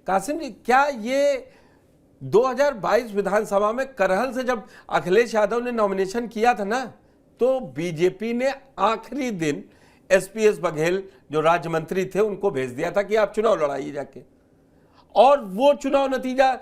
कासिम जी, क्या ये 2022 विधानसभा में करहल से जब अखिलेश यादव ने नॉमिनेशन किया था ना, तो बीजेपी ने आखिरी दिन एसपीएस बघेल जो राज्य मंत्री थे उनको भेज दिया था कि आप चुनाव लड़ाइए जाके, और वो चुनाव नतीजा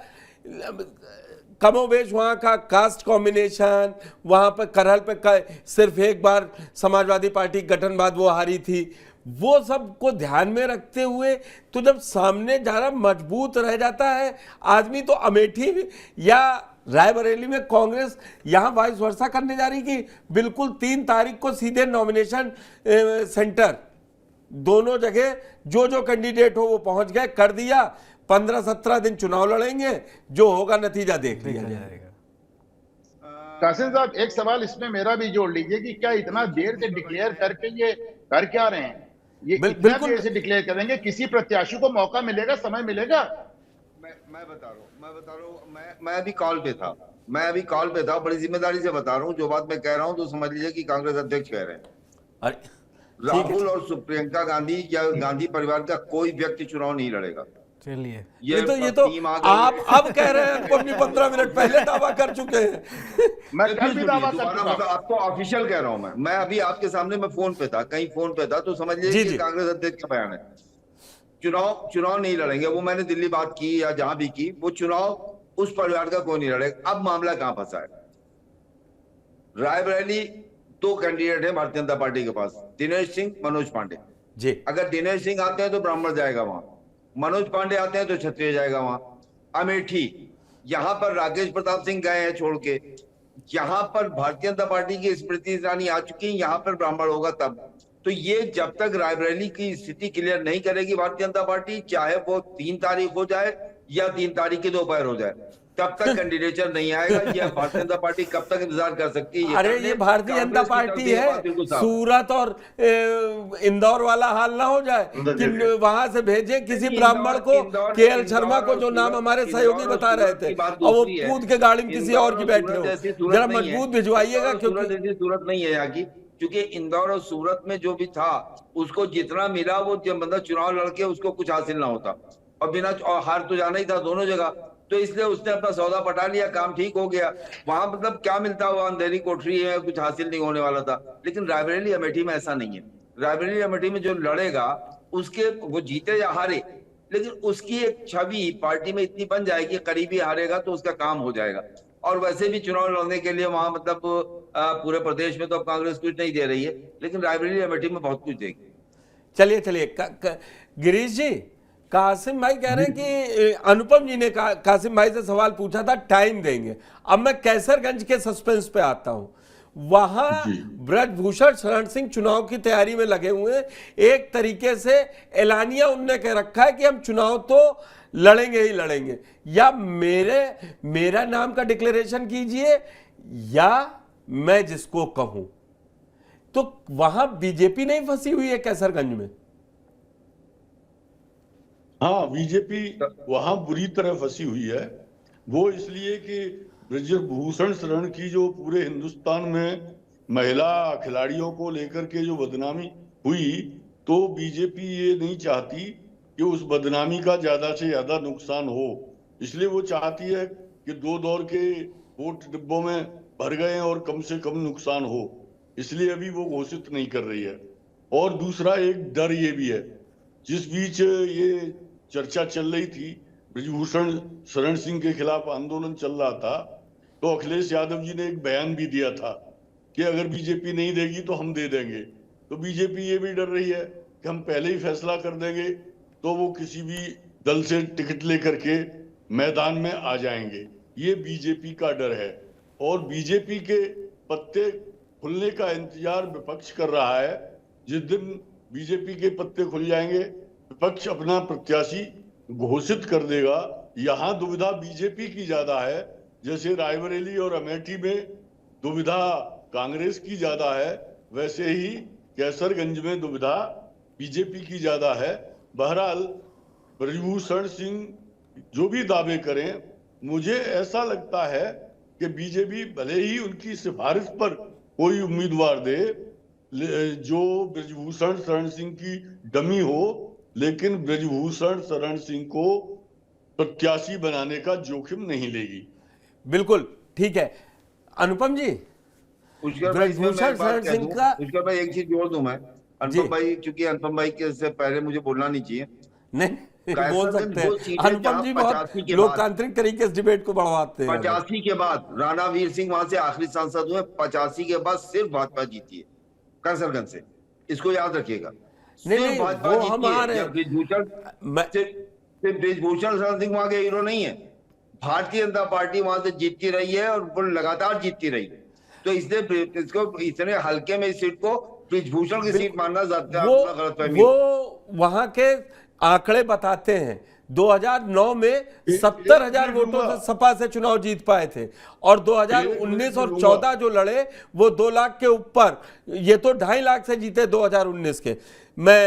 कमोबेश वहाँ का कास्ट कॉम्बिनेशन, वहाँ पर करहल पे सिर्फ एक बार समाजवादी पार्टी गठन बाद वो हारी थी, वो सब को ध्यान में रखते हुए तो जब सामने ज़रा मजबूत रह जाता है आदमी, तो अमेठी या रायबरेली में कांग्रेस यहाँ वाइस वर्षा करने जा रही कि बिल्कुल 3 तारीख को सीधे नॉमिनेशन सेंटर, दोनों जगह जो जो कैंडिडेट हो वो पहुंच गए, कर दिया, 15-17 दिन चुनाव लड़ेंगे, जो होगा नतीजा देख लिया जाएगा। कासिम साहब, एक सवाल इसमें मेरा भी जोड़ लीजिए कि क्या इतना देर से डिक्लेयर करके ये कर क्या रहे हैं? ये इतना देर से डिक्लेयर करेंगे, किसी प्रत्याशी को मौका मिलेगा, समय मिलेगा? मैं बता रहा हूँ, मैं अभी कॉल पे था, बड़ी जिम्मेदारी से बता रहा हूँ। जो बात मैं कह रहा हूँ तो समझ लीजिए कि कांग्रेस अध्यक्ष कह रहे हैं। राहुल और प्रियंका गांधी या गांधी परिवार का कोई व्यक्ति चुनाव नहीं लड़ेगा। चलिए, ये तो आप अब कह रहे हैं, अपनी 15 मिनट पहले दावा कर चुके हैं। मैं कल भी दावा कर चुका हूं। आपको ऑफिशियल कह रहा हूं मैं अभी आपके सामने, मैं फोन पे था, कहीं फोन पे था, तो समझ लीजिए कि कांग्रेस अध्यक्ष का बयान है। चुनाव नहीं लड़ेंगे। वो मैंने दिल्ली बात की या जहां भी की, वो चुनाव उस परिवार का कोई नहीं लड़ेगा। अब मामला कहां फंसा है? रायबरेली 2 कैंडिडेट है भारतीय जनता पार्टी के पास, दिनेश सिंह, मनोज पांडे जी। अगर दिनेश सिंह आते हैं तो ब्राह्मण जाएगा वहां, मनोज पांडे आते हैं तो क्षत्रिय जाएगा वहां। अमेठी, यहां पर राकेश प्रताप सिंह गए हैं छोड़ के, यहां पर भारतीय जनता पार्टी की स्मृति ईरानी आ चुकी है, यहां पर ब्राह्मण होगा तब। तो ये जब तक रायबरेली की स्थिति क्लियर नहीं करेगी भारतीय जनता पार्टी, चाहे वो 3 तारीख हो जाए या 3 तारीख की दोपहर हो जाए, तब तक कैंडिडेचर नहीं आएगा। ये भारतीय जनता पार्टी कब तक इंतजार कर सकती है? अरे ये भारतीय जनता पार्टी है, सूरत और इंदौर वाला हाल ना हो जाए कि वहां से भेजे किसी ब्राह्मण को, केएल शर्मा को, जो नाम हमारे सहयोगी बता रहे थे, और वो कूद के गाड़ी में किसी और की बैठे हो। जरा मजबूत भिजवाइएगा, क्योंकि सूरत नहीं है यहाँ की, क्योंकि इंदौर और सूरत में जो भी था उसको जितना मिला वो मतलब चुनाव लड़के उसको कुछ हासिल ना होता, और बिना हार तो जाना ही था दोनों जगह, तो इसलिए उसने अपना सौदा पटा लिया, काम ठीक हो गया। वहां मतलब क्या मिलता हुआ, अंधेरी कोठरी है, कुछ हासिल नहीं होने वाला था। लेकिन रायबरेली अमेठी में ऐसा नहीं है। रायबरेली अमेठी में जो लड़ेगा उसके, वो जीते या हारे, लेकिन उसकी एक छवि पार्टी में इतनी बन जाएगी, करीबी हारेगा तो उसका काम हो जाएगा। और वैसे भी चुनाव लड़ने के लिए वहां मतलब पूरे प्रदेश में तो कांग्रेस कुछ नहीं दे रही है, लेकिन रायबरेली अमेठी में बहुत कुछ देगी। चलिए गिरीश जी, कासिम भाई कह रहे हैं कि अनुपम जी ने कासिम भाई से सवाल पूछा था, टाइम देंगे। अब मैं कैसरगंज के सस्पेंस पे आता हूं। वहां ब्रजभूषण शरण सिंह चुनाव की तैयारी में लगे हुए हैं। एक तरीके से एलानिया उनने कह रखा है कि हम चुनाव तो लड़ेंगे ही लड़ेंगे, या मेरा नाम का डिक्लेरेशन कीजिए या मैं जिसको कहूं। तो वहां बीजेपी नहीं फंसी हुई है कैसरगंज में? हाँ, बीजेपी वहां बुरी तरह फंसी हुई है। वो इसलिए कि ब्रजभूषण शरण की जो पूरे हिंदुस्तान में महिला खिलाड़ियों को लेकर के जो बदनामी हुई, तो बीजेपी ये नहीं चाहती कि उस बदनामी का ज्यादा से ज्यादा नुकसान हो। इसलिए वो चाहती है कि 2 दौर के वोट डिब्बों में भर गए और कम से कम नुकसान हो, इसलिए अभी वो घोषित नहीं कर रही है। और दूसरा एक डर ये भी है, जिस बीच ये चर्चा चल रही थी, ब्रजभूषण शरण सिंह के खिलाफ आंदोलन चल रहा था, तो अखिलेश यादव जी ने एक बयान भी दिया था कि अगर बीजेपी नहीं देगी तो हम दे देंगे। तो बीजेपी ये भी डर रही है कि हम पहले ही फैसला कर देंगे तो वो किसी भी दल से टिकट लेकर के मैदान में आ जाएंगे। ये बीजेपी का डर है, और बीजेपी के पत्ते खुलने का इंतजार विपक्ष कर रहा है। जिस दिन बीजेपी के पत्ते खुल जाएंगे, विपक्ष अपना प्रत्याशी घोषित कर देगा। यहां दुविधा बीजेपी की ज्यादा है, जैसे रायबरेली और अमेठी में दुविधा कांग्रेस की ज्यादा है, वैसे ही कैसरगंज में दुविधा बीजेपी की ज्यादा है। बहरहाल ब्रजभूषण सिंह जो भी दावे करें, मुझे ऐसा लगता है कि बीजेपी भले ही उनकी सिफारिश पर कोई उम्मीदवार दे जो ब्रजभूषण शरण सिंह की डमी हो, लेकिन ब्रजभूषण शरण सिंह को प्रत्याशी बनाने का जोखिम नहीं लेगी। बिल्कुल ठीक है। अनुपम जी, ब्रजभूषण शरण सिंह का उसके बाद एक चीज जोड़ दूं मैं, अनुपम भाई, चूंकि अनुपम भाई के से पहले मुझे बोलना नहीं चाहिए, नहीं बोल सकते हैं। अनुपम जी बहुत लोकतांत्रिक तरीके से डिबेट को बढ़वाते हैं। 85 के बाद राणा वीर सिंह वहां से आखिरी सांसद हुए, 85 के बाद सिर्फ भाजपा जीती है कैसरगंज से, इसको याद रखिएगा। नहीं, भाजपा वो जीती हमारे है। ब्रजभूषण शरण सिंह वहां के हीरो नहीं है, भारतीय जनता पार्टी वहां से जीतती रही है और वो लगातार जीतती रही है। तो इसलिए इसको इतने हल्के में इस सीट को ब्रजभूषण की सीट मानना ज्यादा गलतफहमी। वो वहां के आंकड़े बताते हैं 2009 में 70,000 वोटों से सपा से चुनाव जीत पाए थे, और 2019 और 14 जो लड़े वो 2 लाख के ऊपर, ये तो 2.5 लाख से जीते 2019 के। मैं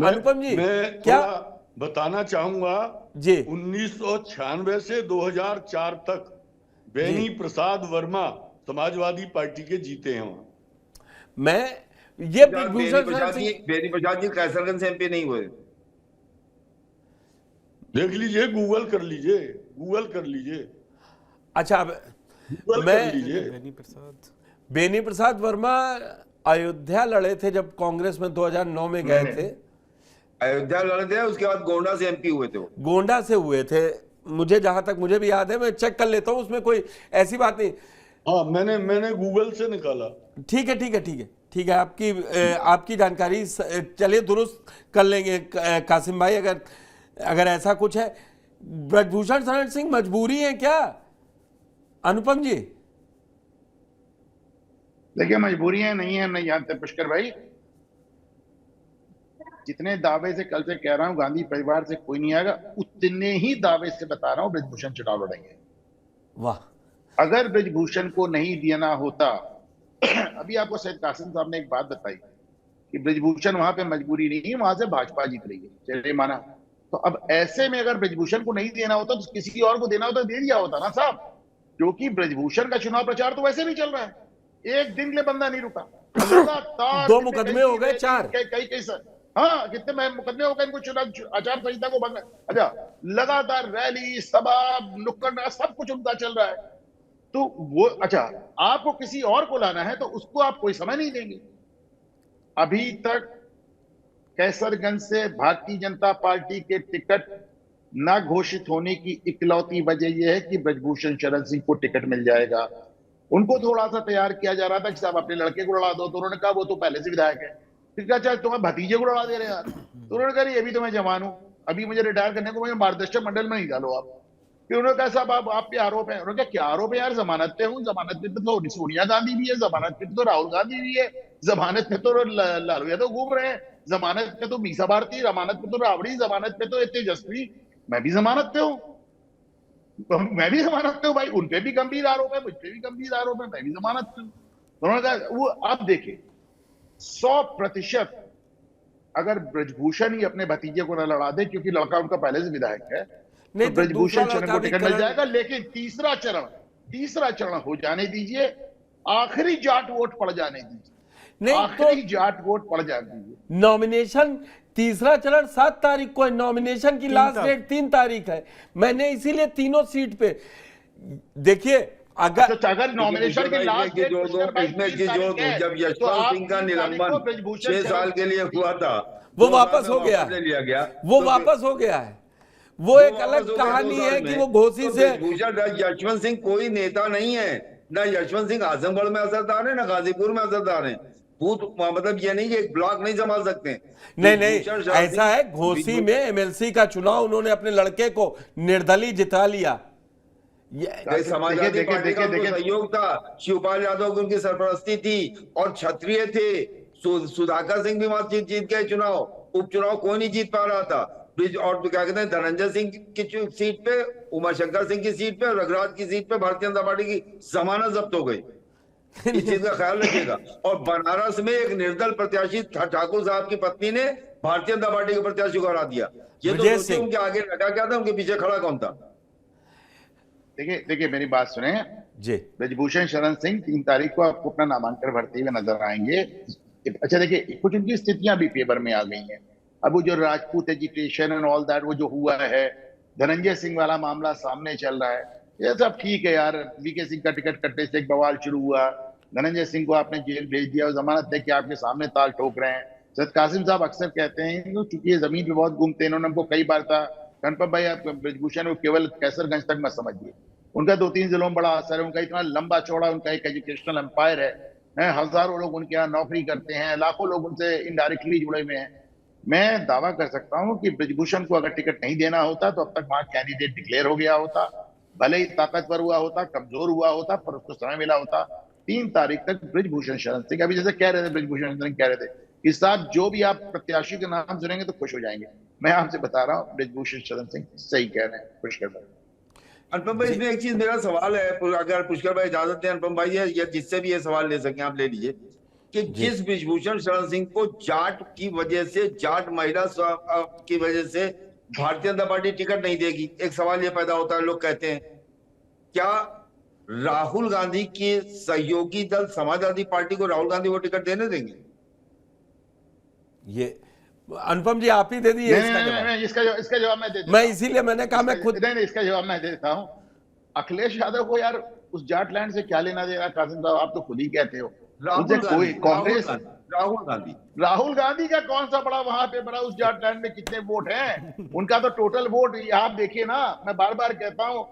अनुपम जी क्या बताना चाहूंगा जी, 1996 से 2004 तक बेनी प्रसाद वर्मा समाजवादी पार्टी के जीते हैं वहां। मैं ये ब्रजभूषण बेनी प्रसाद जी कैसरगंज से एमपी नहीं हुए, देख लीजिए, गूगल कर लीजिए। अच्छा, बेनी प्रसाद वर्मा अयोध्या लड़े थे जब कांग्रेस में 2009 में गए थे, अयोध्या लड़े थे, उसके बाद गोंडा से एमपी हुए थे। गोंडा से हुए थे, मुझे जहां तक मुझे भी याद है, मैं चेक कर लेता हूं, उसमें कोई ऐसी बात नहीं। हाँ, मैंने गूगल से निकाला। ठीक है, आपकी जानकारी चलिए दुरुस्त कर लेंगे कासिम भाई, अगर ऐसा कुछ है। ब्रजभूषण शरण सिंह मजबूरी है क्या अनुपम जी? देखिए, मजबूरियां नहीं है, हम नहीं जानते पुष्कर भाई। जितने दावे से कल से कह रहा हूं गांधी परिवार से कोई नहीं आएगा, उतने ही दावे से बता रहा हूं ब्रजभूषण चुनाव लड़ेंगे। वाह, अगर ब्रजभूषण को नहीं देना होता अभी आपको सैयद कासिम साहब ने एक बात बताई कि ब्रजभूषण वहां पे मजबूरी नहीं है, वहां से भाजपा जीत रही है, चलिए माना। तो अब ऐसे में अगर ब्रजभूषण को नहीं देना होता तो किसी और को देना होता, दे दिया होता ना साहब, क्योंकि ब्रजभूषण का चुनाव प्रचार तो वैसे भी चल रहा है, एक दिन के लिए बंदा नहीं रुका, लगातार 2 मुकदमे हो गए, 4 कई सर, हाँ कितने मुकदमे हो गए इनको, चुनाव आचार संहिता को भंग। अच्छा, लगातार रैली, सभा, नुक्कड़, सब कुछ उनका चल रहा है। तो वो, अच्छा, आपको किसी और को लाना है तो उसको आप कोई समय नहीं देंगे। अभी तक कैसरगंज से भारतीय जनता पार्टी के टिकट न घोषित होने की इकलौती वजह यह है कि ब्रजभूषण शरण सिंह को टिकट मिल जाएगा। उनको थोड़ा सा तैयार किया जा रहा था कि साहब अपने लड़के को लड़ा दो, तो उन्होंने कहा वो तो पहले से विधायक है, फिर कहा चाहे तुम्हें भतीजे को लड़ा दे रहे यार, तो उन्होंने कहा ये भी तो मैं जवान हूं, अभी मुझे रिटायर करने को, मुझे मार्गदर्शक मंडल में नहीं डालो आप। फिर उन्होंने कहा साहब आप पे आरोप है, उन्होंने कहा क्या आरोप है यार, जमानत पे हूँ, जमानत पे तो सोनिया गांधी भी है, जमानत पे तो राहुल गांधी भी है, जमानत पे तो लालू यादव घूम रहे हैं, जमानत पे तो मीसा भारती, जमानत पे तो राबड़ी, जमानत पे तो तेजस्वी, मैं भी जमानत पे हूँ, मैं भी जमानत पे हूँ भाई, उनपे भी गंभीर आरोप है, मुझ पे भी गंभीर आरोप है, मैं भी जमानत पे हूँ। उन्होंने कहा वो आप देखिए 100% अगर ब्रजभूषण ही अपने भतीजे को न लड़ा दे, क्योंकि लड़का उनका पहले से विधायक है, तो ब्रजभूषण शरण को टिकट मिल जाएगा। लेकिन तीसरा चरण हो जाने दीजिए, आखिरी जाट वोट पड़ जाने दीजिए, आखिरी जाट वोट पड़ जाने दीजिए। नॉमिनेशन तीसरा चरण 7 तारीख को है, नॉमिनेशन की लास्ट डेट 3 तारीख है। मैंने इसीलिए तीनों सीट पे देखिए, अगर नॉमिनेशन की लास्ट डेट जब यशवंत सिंह का निलंबन 6 साल के लिए हुआ था, वो वापस हो गया, वो वापस हो गया है, वो एक अलग कहानी है कि वो घोसी से। यशवंत सिंह कोई नेता नहीं है, ना यशवंत सिंह आजमगढ़ में असरदार है, ना गाजीपुर में असरदार है, बूथ मतलब ये नहीं कि एक ब्लॉक नहीं संभाल सकते। नहीं, ऐसा है, घोसी में एमएलसी का चुनाव उन्होंने अपने लड़के को निर्दलीय जिता लिया। समाजवादी पार्टी का सहयोग था, शिवपाल यादव की उनकी सरपरस्ती थी, और क्षत्रिय थे, सुधाकर सिंह भी वहां जीत गए चुनाव, उपचुनाव कोई नहीं जीत पा रहा था। और क्या कहते हैं, धनंजय सिंह की सीट पे, उमाशंकर सिंह की सीट पे, रघुराज की सीट पे भारतीय जनता पार्टी की जमानत जब्त हो गई, इस चीज का ख्याल रखिएगा। और बनारस में एक निर्दल प्रत्याशी ठाकुर साहब की पत्नी ने भारतीय जनता पार्टी के प्रत्याशी को हरा दिया। ये तो सोचिए उनके आगे लगा क्या था, उनके पीछे खड़ा कौन था। देखिए मेरी बात सुने जी, ब्रजभूषण शरण सिंह 3 तारीख को आपको अपना नामांकन भरते हुए नजर आएंगे। अच्छा देखिए, कुछ उनकी स्थितियां भी पेपर में आ गई हैं। अब वो जो Rajput education and all that वो जो हुआ है, धनंजय सिंह वाला मामला सामने चल रहा है। ये सब ठीक है यार, वीके सिंह का टिकट कटने से एक बवाल शुरू हुआ, धनंजय सिंह को आपने जेल भेज दिया और जमानत देके आपके सामने ताल ठोक रहे हैं। सैयद कासिम साहब अक्सर कहते हैं कि चूंकि ये जमीन पे बहुत घूमते हैं, इन्होंने हमको कई बार था गणपत भाई आप ब्रिजभूषण को केवल कैसरगंज तक मत समझिए, उनका 2-3 जिलों में बड़ा असर है, उनका इतना लंबा चौड़ा उनका एक एजुकेशनल एम्पायर है, हजारों लोग उनके यहाँ नौकरी करते हैं, लाखों लोग उनसे इनडायरेक्टली जुड़े हुए हैं। मैं दावा कर सकता हूं कि ब्रिजभूषण को अगर टिकट नहीं देना होता तो अब तक वहां कैंडिडेट डिक्लेयर हो गया होता, भले ही ताकतवर हुआ होता, कमजोर हुआ होता, पर उसको समय मिला होता। 3 तारीख तक ब्रिजभूषण शरण सिंह, अभी जैसे कह रहे थे ब्रिजभूषण शरण सिंह कह रहे थे कि साहब जो भी आप प्रत्याशी के नाम सुनेंगे तो खुश हो जाएंगे। मैं आपसे बता रहा हूँ ब्रिजभूषण शरण सिंह सही कह रहे हैं। पुष्कर भाई, अनुपम भाई, इसमें एक चीज मेरा सवाल है, अगर पुष्कर भाई इजाजत दें अनुपम भाई, या जिससे भी ये सवाल ले सकें आप ले लीजिए, कि जिस ब्रिजभूषण शरण सिंह को जाट की वजह से, जाट महिला की वजह से भारतीय जनता पार्टी टिकट नहीं देगी, एक सवाल ये पैदा होता है, लोग कहते हैं क्या राहुल गांधी के सहयोगी दल समाजवादी पार्टी को राहुल गांधी वो टिकट देने देंगे? ये अनुपम जी आप ही दे दिए इसका जवाब मैं दे देता मैं इसीलिए मैंने कहा मैं खुद नहीं, इसका जवाब मैं देता हूँ। अखिलेश यादव को यार उस जाट लैंड से क्या लेना देना, कासिम साहब आप तो खुद ही कहते हो। कोई कांग्रेस, राहुल गांधी का कौन सा बड़ा वहां पे बड़ा, उस जाट लैंड में कितने वोट हैं उनका, तो टोटल वोट आप देखिए ना, मैं बार बार कहता हूँ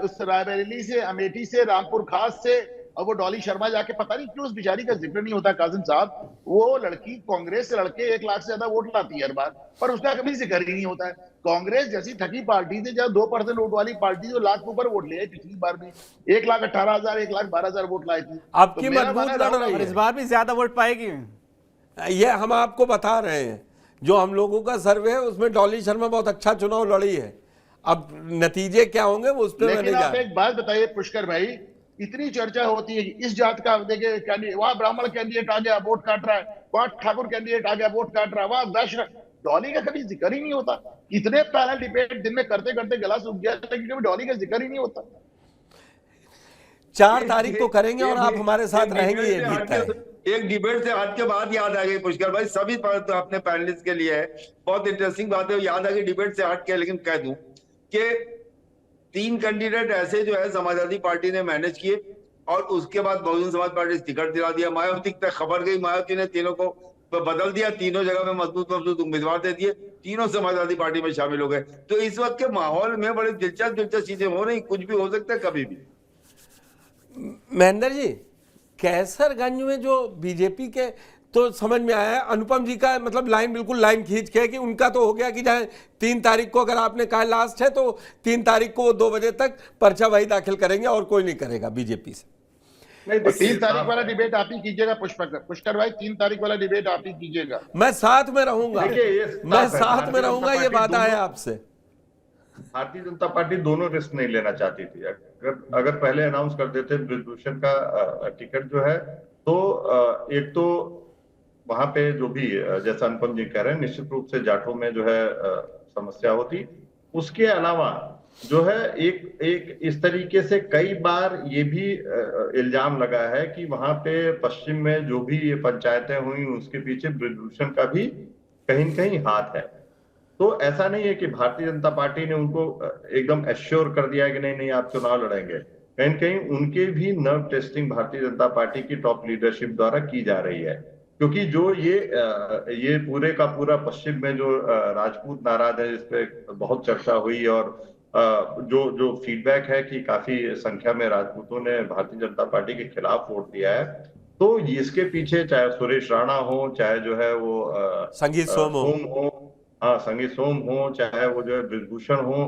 उस रायबरेली से, अमेठी से, रामपुर खास से, और वो डॉली शर्मा जाके पता नहीं क्यों उस बेचारी का जिक्र नहीं होता कासिम साहब। वो लड़की कांग्रेस से लड़के 1 लाख से ज्यादा वोट लाती है हर बार, पर उसका कभी जिक्र ही नहीं होता है। कांग्रेस जैसी थकी पार्टी थी, जब 2% वोट वाली पार्टी जो लाख के ऊपर वोट ले आई पिछली बार भी, 1,18,000 1,12,000 वोट लाई थी। आपकी मजबूत लड़ रही है, इस बार भी ज्यादा वोट पाएगी। ये हम आपको बता रहे हैं, जो हम लोगों का सर्वे है उसमें डॉली शर्मा बहुत अच्छा चुनाव लड़ी है। अब नतीजे क्या होंगे वो उस पर लेकिन आप एक बात बताइए पुष्कर भाई, इतनी चर्चा होती है इस जात का, देखिए कैंडिडेट, वहां ब्राह्मण कैंडिडेट आ गया वोट काट रहा है, वहां ठाकुर कैंडिडेट आ गया वोट काट रहा है, वहां वैश्य, डॉली का कभी जिक्र ही नहीं होता। इतने पैनल डिबेट दिन में करते करते गला सूख गया, लेकिन कभी डॉली का जिक्र ही नहीं होता। 4 तारीख को करेंगे और आप हमारे साथ रहेंगे, ये भी तय है। एक डिबेट से हट के बात याद आ गई पुष्कर भाई, सभी तो अपने पैनलिस्ट के लिए है, बहुत इंटरेस्टिंग बात है, याद आ गई डिबेट से हट के, लेकिन कह दूं कि 3 कैंडिडेट ऐसे जो है समाजवादी पार्टी ने मैनेज किए, और उसके बाद बहुजन समाज पार्टी ने टिकट दिला दिया, मायावती तक खबर गई, मायावती ने तीनों को बदल दिया, तीनों जगह में मजबूत उम्मीदवार दे दिए, तीनों समाजवादी पार्टी में शामिल हो गए। तो इस वक्त के माहौल में बड़ी दिलचस्प चीजें हो रही, कुछ भी हो सकता है कभी भी। महेंद्र जी, कैसरगंज में जो बीजेपी के, तो समझ में आया अनुपम जी का मतलब लाइन बिल्कुल लाइन खींच के, कि उनका तो हो गया कि जहाँ 3 तारीख को अगर आपने कहा लास्ट है तो 3 तारीख को वो 2 बजे तक पर्चा वही दाखिल करेंगे और कोई नहीं करेगा बीजेपी से। नहीं, 3 तारीख वाला डिबेट आप ही कीजिएगा पुष्कर भाई, 3 तारीख वाला डिबेट आप ही कीजिएगा। मैं साथ में रहूंगा, मैं साथ में रहूंगा, ये वादा है आपसे। भारतीय जनता पार्टी दोनों रिस्क नहीं लेना चाहती थी। अगर पहले अनाउंस कर देते ब्रिजभूषण का टिकट जो है, तो एक तो वहां पे जो भी, जैसा अनुपम जी कह रहे हैं, निश्चित रूप से जाटों में जो है समस्या होती। उसके अलावा जो है एक इस तरीके से कई बार ये भी इल्जाम लगा है कि वहां पे पश्चिम में जो भी ये पंचायतें हुई उसके पीछे ब्रिजभूषण का भी कहीं न कहीं हाथ है। तो ऐसा नहीं है कि भारतीय जनता पार्टी ने उनको एकदम एश्योर कर दिया है कि नहीं आप चुनाव लड़ेंगे, कहीं न कहीं उनके भी nerve testing Bharatiya Janata party की टॉप लीडरशिप द्वारा की जा रही है। क्योंकि जो ये पूरे का पूरा पश्चिम में जो राजपूत नाराज है, इस पे बहुत चर्चा हुई, और जो फीडबैक है कि काफी संख्या में राजपूतों ने भारतीय जनता पार्टी के खिलाफ वोट दिया है। तो इसके पीछे चाहे सुरेश राणा हो, चाहे जो है वो संगीत सोम हो, संगीत सोम हो, चाहे वो जो है ब्रिजभूषण हो,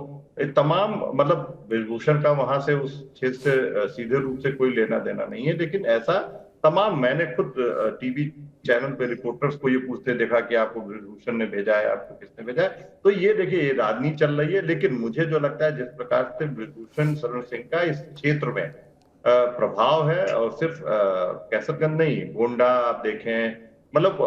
तमाम, मतलब ब्रिजभूषण का वहां से उस क्षेत्र से सीधे रूप से कोई लेना देना नहीं है, लेकिन ऐसा तमाम, मैंने खुद टीवी चैनल पे रिपोर्टर्स को ये पूछते देखा कि आपको ब्रिजभूषण ने भेजा है, आपको किसने भेजा है। तो ये देखिए, ये राजनीति चल रही है, लेकिन मुझे जो लगता है जिस प्रकार से ब्रिजभूषण शरण सिंह का इस क्षेत्र में प्रभाव है, और सिर्फ कैसरगंज नहीं, गोंडा आप देखें, मतलब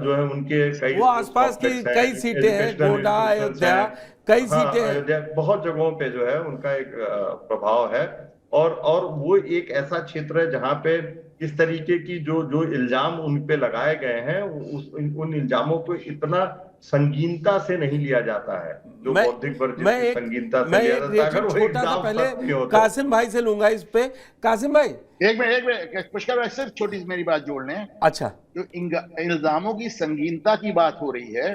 जो है उनके कई वो आसपास की कई सीटें हैं, गोंडा, अयोध्या, कई सीटें हैं, बहुत जगहों पे जो है उनका एक प्रभाव है। और वो एक ऐसा क्षेत्र है जहां पे इस तरीके की जो जो इल्जाम उन पे लगाए गए हैं उन इल्जामों को इतना संगीनता से नहीं लिया जाता है, जो बौद्धिक वर्जित की संगीनता से लिया जाता है। अगर वो छोटा सा इल्जाम पहले सत्य हो तो कासिम भाई से लूंगा इस पे। कासिम भाई एक मिनट पुष्कर भाई, सिर्फ छोटी सी मेरी बात जोड़ लें। अच्छा, जो इल्जामों की संगीनता की बात हो रही है,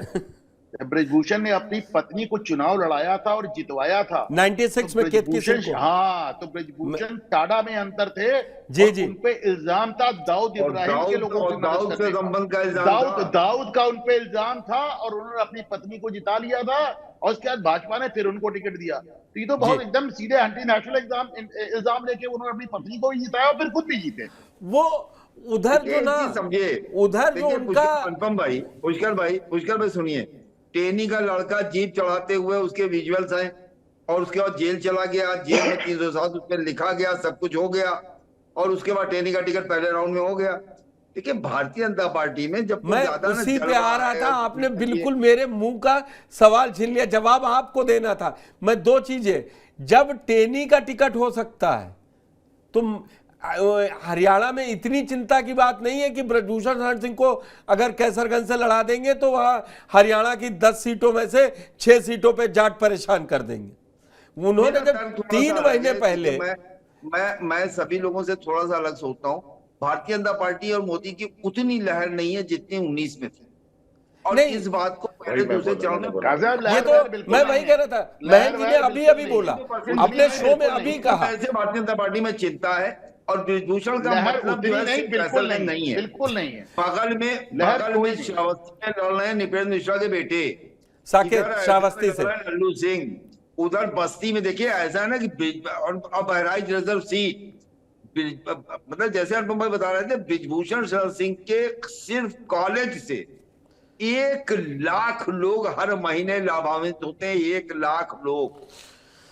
ब्रजभूषण ने अपनी पत्नी को चुनाव लड़ाया था और जितवाया था 96 में केतकी सिंह को। हाँ, तो ब्रजभूषण टाडा में अंतर थे। जी जी, उन पे इल्जाम था दाऊद इब्राहिम के लोगों से दाऊद से संबंध का इल्जाम था। दाऊद का उन पे इल्जाम था और उन्होंने अपनी पत्नी को जिता लिया था और उसके बाद भाजपा ने फिर उनको टिकट दिया। तो ये तो बहुत एकदम सीधे एंटी नेशनल इल्जाम लेके उन्होंने अपनी पत्नी को भी जिताया और फिर खुद भी जीते। वो उधर जो ना समझे, उधर जो उनका अनुपम भाई, पुष्कर भाई सुनिए, टेनी का लड़का जीप चढ़ाते हुए उसके विजुअल्स हैं और उसके बाद जेल चला गया, जेल में 307 उस पर लिखा गया, सब कुछ हो गया और उसके बाद टेनी का टिकट पहले राउंड में हो गया। देखिए भारतीय जनता पार्टी में जब मैं उसी पे आ रहा था, आपने बिल्कुल मेरे मुंह का सवाल छीन लिया, जवाब आपको देना था। मैं दो चीजें, जब टेनी का टिकट हो सकता है तो हरियाणा में इतनी चिंता की बात नहीं है कि ब्रजभूषण शरण सिंह को अगर कैसरगंज से लड़ा देंगे तो वहां हरियाणा की 10 सीटों में से 6 सीटों पे जाट परेशान कर देंगे। उन्होंने जब 3 महीने पहले, मैं सभी लोगों से थोड़ा सा अलग सोचता हूं। भारतीय जनता पार्टी और मोदी की उतनी लहर नहीं है जितनी 19 में थी और नहीं, इस बात को पहले दूसरे चरण में ये तो मैं वही कह रहा था, महंत जी ने अभी बोला अपने शो में, अभी कहा ऐसे भारतीय जनता पार्टी में चिंता है और ब्रजभूषण का मतलब जो है बिल्कुल नहीं है। बगल में श्रावस्ती में लड़ रहे हैं निपेंद्र मिश्रा के बेटे साकेत श्रावस्ती से, लल्लू सिंह। उधर बस्ती में देखिए ऐसा है ना कि और बहराइच रिजर्व सीट, मतलब जैसे अनुपम भाई बता रहे थे, ब्रजभूषण शरण सिंह के सिर्फ कॉलेज से 1 लाख लोग हर महीने लाभान्वित होते हैं। 1 लाख लोग,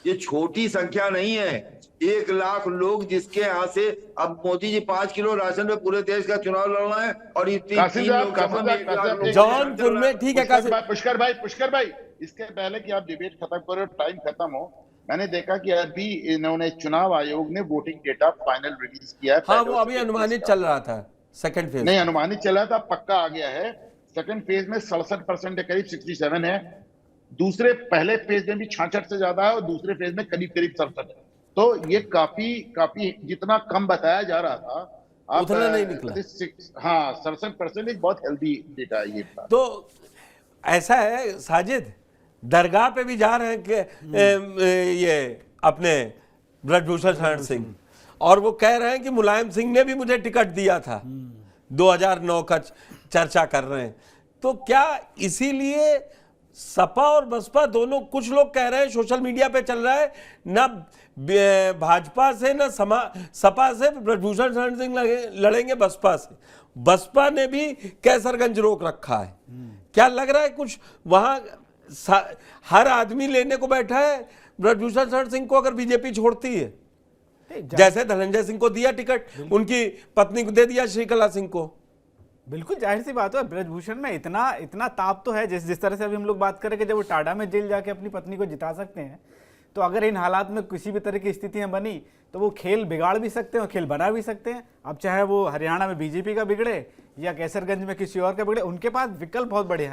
ये छोटी संख्या नहीं है। 1 लाख लोग जिसके यहाँ से अब मोदी जी 5 किलो राशन में पूरे देश का चुनाव लड़ रहे हैं और जौनपुर में, ठीक है पुष्कर भाई, इसके पहले कि आप डिबेट खत्म करो, टाइम खत्म हो, मैंने देखा कि अभी इन्होंने चुनाव आयोग ने वोटिंग डेटा फाइनल रिलीज किया है। हाँ, वो अभी अनुमानित चल रहा था, सेकंड फेज नहीं अनुमानित चल रहा था, पक्का आ गया है। सेकंड फेज में 67% है, करीब 67 है। दूसरे पहले फेज में भी 66 से ज्यादा है और दूसरे फेज में करीब 67 है। तो ये काफी जितना कम बताया जा रहा था उतना नहीं निकला। हाँ, 67% एक बहुत हेल्दी डेटा है ये। तो ऐसा है साजिद, दरगाह पे भी जा रहे हैं कि ये अपने ब्रजभूषण शरण सिंह, और वो कह रहे हैं कि मुलायम सिंह ने भी मुझे टिकट दिया था। 2009 का चर्चा कर रहे हैं। तो क्या इसीलिए सपा और बसपा दोनों, कुछ लोग कह रहे हैं, सोशल मीडिया पे चल रहा है, ना भाजपा से ना सपा से ब्रजभूषण शरण सिंह लड़ेंगे बसपा से। बसपा ने भी कैसरगंज रोक रखा है। क्या लग रहा है कुछ वहां हर आदमी लेने को बैठा है ब्रजभूषण शरण सिंह को अगर बीजेपी छोड़ती है? जैसे धनंजय सिंह को दिया टिकट, उनकी पत्नी को दे दिया श्रीकला सिंह को। बिल्कुल जाहिर सी बात है, ब्रजभूषण में इतना ताप तो है। जिस तरह से अभी हम लोग बात करें कि जब वो टाडा में जेल जाके अपनी पत्नी को जिता सकते हैं, तो अगर इन हालात में किसी भी तरह की स्थितियां बनी तो वो खेल बिगाड़ भी सकते हैं और खेल बना भी सकते हैं। अब चाहे वो हरियाणा में बीजेपी का बिगड़े या कैसरगंज में किसी और का बिगड़े, उनके पास विकल्प बहुत बढ़िया है।